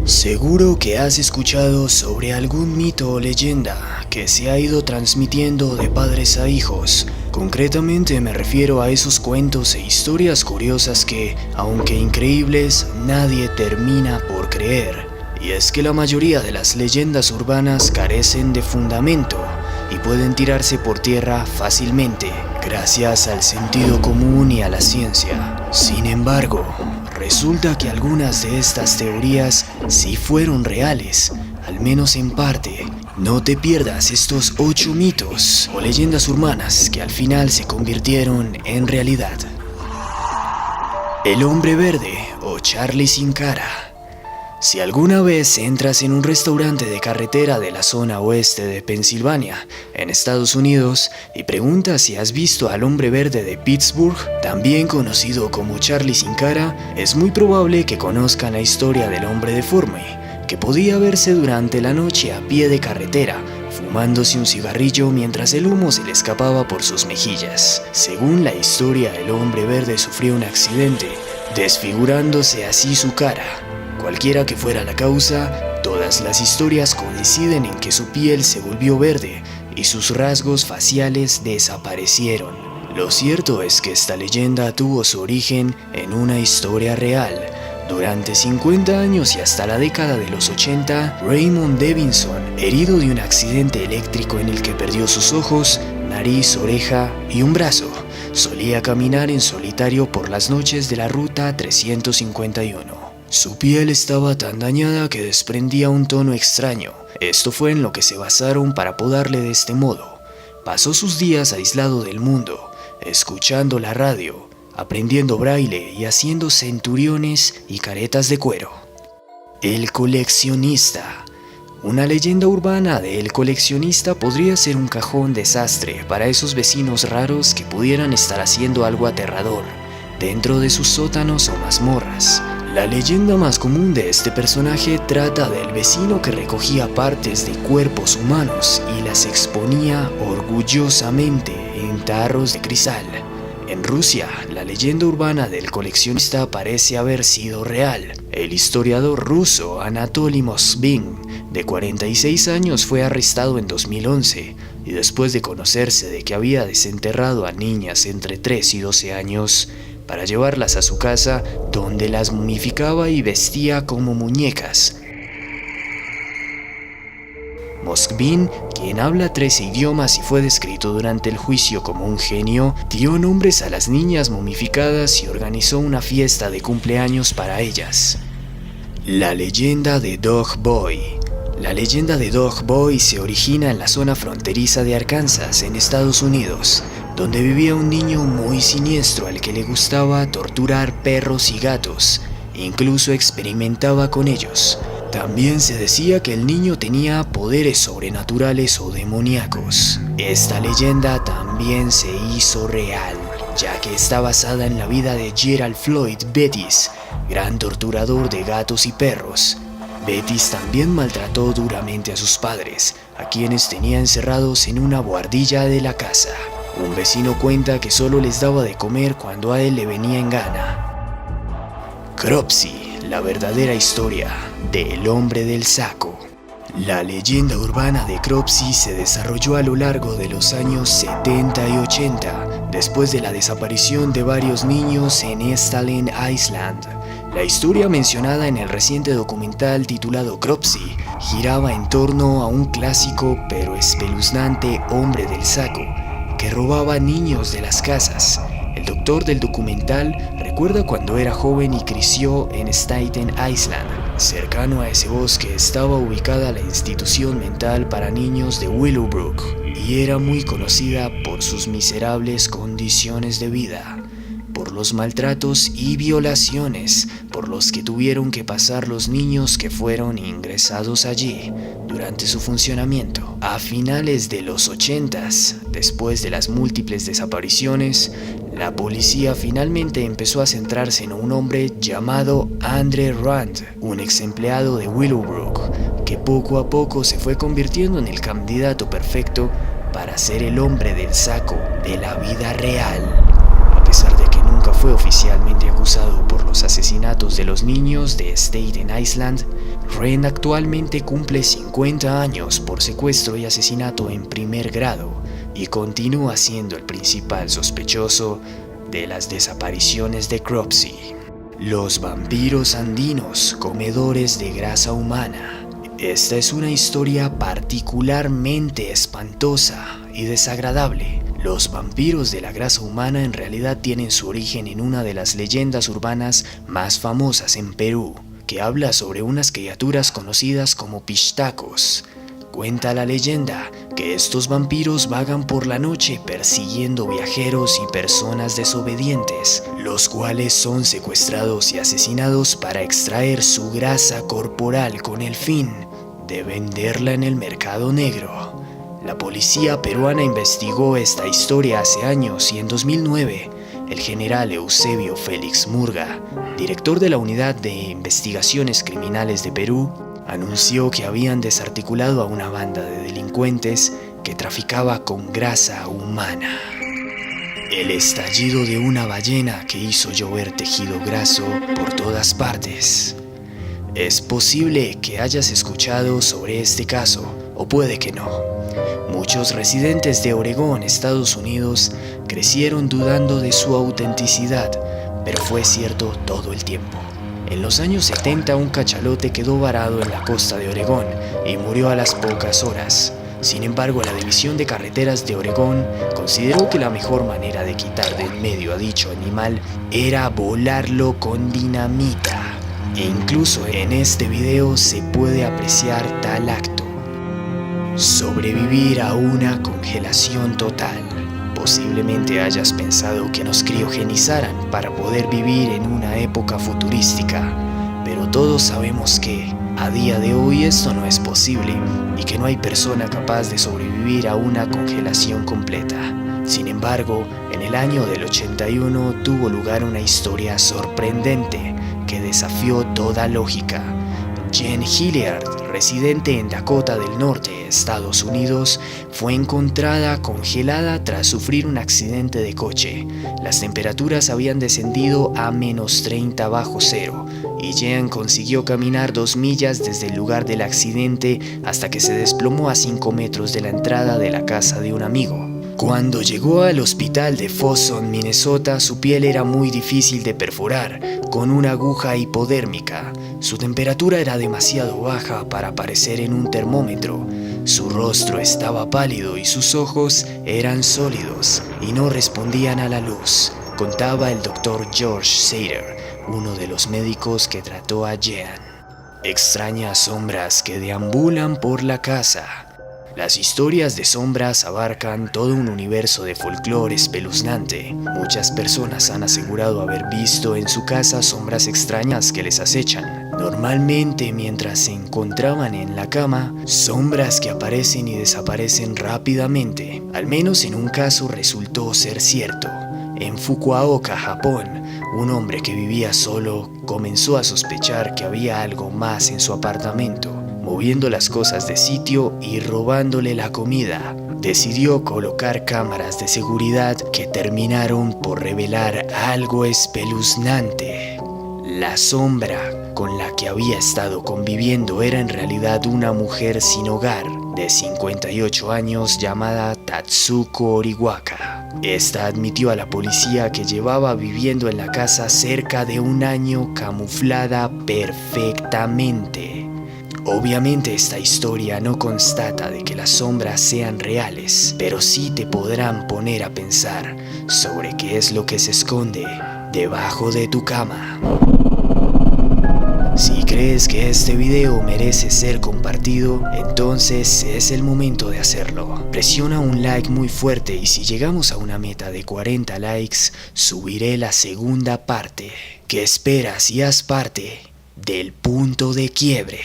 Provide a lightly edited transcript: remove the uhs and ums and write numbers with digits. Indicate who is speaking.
Speaker 1: Seguro que has escuchado sobre algún mito o leyenda que se ha ido transmitiendo de padres a hijos. Concretamente me refiero a esos cuentos e historias curiosas que, aunque increíbles, nadie termina por creer. Y es que la mayoría de las leyendas urbanas carecen de fundamento y pueden tirarse por tierra fácilmente, gracias al sentido común y a la ciencia. Sin embargo, resulta que algunas de estas teorías sí fueron reales, al menos en parte. No te pierdas estos 8 mitos o leyendas urbanas que al final se convirtieron en realidad. El hombre verde o Charlie sin cara. Si alguna vez entras en un restaurante de carretera de la zona oeste de Pensilvania, en Estados Unidos, y preguntas si has visto al hombre verde de Pittsburgh, también conocido como Charlie sin cara, es muy probable que conozcan la historia del hombre deforme, que podía verse durante la noche a pie de carretera, fumándose un cigarrillo mientras el humo se le escapaba por sus mejillas. Según la historia, el hombre verde sufrió un accidente, desfigurándose así su cara. Cualquiera que fuera la causa, todas las historias coinciden en que su piel se volvió verde y sus rasgos faciales desaparecieron. Lo cierto es que esta leyenda tuvo su origen en una historia real. Durante 50 años y hasta la década de los 80, Raymond Davidson, herido de un accidente eléctrico en el que perdió sus ojos, nariz, oreja y un brazo, solía caminar en solitario por las noches de la Ruta 351. Su piel estaba tan dañada que desprendía un tono extraño. Esto fue en lo que se basaron para apodarle de este modo. Pasó sus días aislado del mundo, escuchando la radio, aprendiendo braille y haciendo centuriones y caretas de cuero. El coleccionista. Una leyenda urbana de El Coleccionista podría ser un cajón desastre para esos vecinos raros que pudieran estar haciendo algo aterrador dentro de sus sótanos o mazmorras. La leyenda más común de este personaje trata del vecino que recogía partes de cuerpos humanos y las exponía orgullosamente en tarros de cristal. En Rusia, la leyenda urbana del coleccionista parece haber sido real. El historiador ruso Anatoly Moskvin, de 46 años, fue arrestado en 2011 y después de conocerse de que había desenterrado a niñas entre 3 y 12 años, para llevarlas a su casa, donde las momificaba y vestía como muñecas. Moskvin, quien habla 13 idiomas y fue descrito durante el juicio como un genio, dio nombres a las niñas momificadas y organizó una fiesta de cumpleaños para ellas. La leyenda de Dog Boy. La leyenda de Dog Boy se origina en la zona fronteriza de Arkansas, en Estados Unidos, donde vivía un niño muy siniestro al que le gustaba torturar perros y gatos, incluso experimentaba con ellos. También se decía que el niño tenía poderes sobrenaturales o demoníacos. Esta leyenda también se hizo real, ya que está basada en la vida de Gerald Floyd Bettis, gran torturador de gatos y perros. Bettis también maltrató duramente a sus padres, a quienes tenía encerrados en una buhardilla de la casa. Un vecino cuenta que solo les daba de comer cuando a él le venía en gana. Cropsey, la verdadera historia del hombre del saco. La leyenda urbana de Cropsey se desarrolló a lo largo de los años 70 y 80, después de la desaparición de varios niños en Estalen Island. La historia mencionada en el reciente documental titulado Cropsey giraba en torno a un clásico pero espeluznante hombre del saco que robaba niños de las casas. El doctor del documental recuerda cuando era joven y creció en Staten Island. Cercano a ese bosque estaba ubicada la institución mental para niños de Willowbrook y era muy conocida por sus miserables condiciones de vida, por los maltratos y violaciones por los que tuvieron que pasar los niños que fueron ingresados allí durante su funcionamiento. A finales de los 80s, después de las múltiples desapariciones, la policía finalmente empezó a centrarse en un hombre llamado Andre Rand, un ex empleado de Willowbrook, que poco a poco se fue convirtiendo en el candidato perfecto para ser el hombre del saco de la vida real. A pesar de que nunca fue oficialmente acusado por los asesinatos de los niños de Staten Island, Ren actualmente cumple 50 años por secuestro y asesinato en primer grado y continúa siendo el principal sospechoso de las desapariciones de Cropsey. Los vampiros andinos, comedores de grasa humana. Esta es una historia particularmente espantosa y desagradable. Los vampiros de la grasa humana en realidad tienen su origen en una de las leyendas urbanas más famosas en Perú, que habla sobre unas criaturas conocidas como pixtacos. Cuenta la leyenda que estos vampiros vagan por la noche persiguiendo viajeros y personas desobedientes, los cuales son secuestrados y asesinados para extraer su grasa corporal con el fin de venderla en el mercado negro. La policía peruana investigó esta historia hace años y en 2009, el general Eusebio Félix Murga, director de la Unidad de Investigaciones Criminales de Perú, anunció que habían desarticulado a una banda de delincuentes que traficaba con grasa humana. El estallido de una ballena que hizo llover tejido graso por todas partes. Es posible que hayas escuchado sobre este caso, o puede que no. Muchos residentes de Oregón, Estados Unidos, crecieron dudando de su autenticidad, pero fue cierto todo el tiempo. En los años 70 un cachalote quedó varado en la costa de Oregón y murió a las pocas horas. Sin embargo, la División de Carreteras de Oregón consideró que la mejor manera de quitar del medio a dicho animal era volarlo con dinamita. E incluso en este video se puede apreciar tal acto. Sobrevivir a una congelación total. Posiblemente hayas pensado que nos criogenizaran para poder vivir en una época futurística, pero todos sabemos que, a día de hoy, esto no es posible y que no hay persona capaz de sobrevivir a una congelación completa. Sin embargo, en el año del 81 tuvo lugar una historia sorprendente que desafió toda lógica. Jen Hilliard, residente en Dakota del Norte, Estados Unidos, fue encontrada congelada tras sufrir un accidente de coche. Las temperaturas habían descendido a -30 bajo cero y Jen consiguió caminar 2 millas desde el lugar del accidente hasta que se desplomó a 5 metros de la entrada de la casa de un amigo. Cuando llegó al hospital de Folsom, Minnesota, su piel era muy difícil de perforar, con una aguja hipodérmica. Su temperatura era demasiado baja para aparecer en un termómetro. Su rostro estaba pálido y sus ojos eran sólidos y no respondían a la luz, contaba el Dr. George Sater, uno de los médicos que trató a Jen. Extrañas sombras que deambulan por la casa. Las historias de sombras abarcan todo un universo de folclore espeluznante. Muchas personas han asegurado haber visto en su casa sombras extrañas que les acechan. Normalmente mientras se encontraban en la cama, sombras que aparecen y desaparecen rápidamente. Al menos en un caso resultó ser cierto. En Fukuoka, Japón, un hombre que vivía solo comenzó a sospechar que había algo más en su apartamento. Moviendo las cosas de sitio y robándole la comida, decidió colocar cámaras de seguridad que terminaron por revelar algo espeluznante. La sombra con la que había estado conviviendo era en realidad una mujer sin hogar de 58 años llamada Tatsuko Oriwaka. Esta admitió a la policía que llevaba viviendo en la casa cerca de 1 año camuflada perfectamente. Obviamente esta historia no constata de que las sombras sean reales, pero sí te podrán poner a pensar sobre qué es lo que se esconde debajo de tu cama. Si crees que este video merece ser compartido, entonces es el momento de hacerlo. Presiona un like muy fuerte y si llegamos a una meta de 40 likes, subiré la segunda parte. ¿Qué esperas y haz parte del punto de quiebre?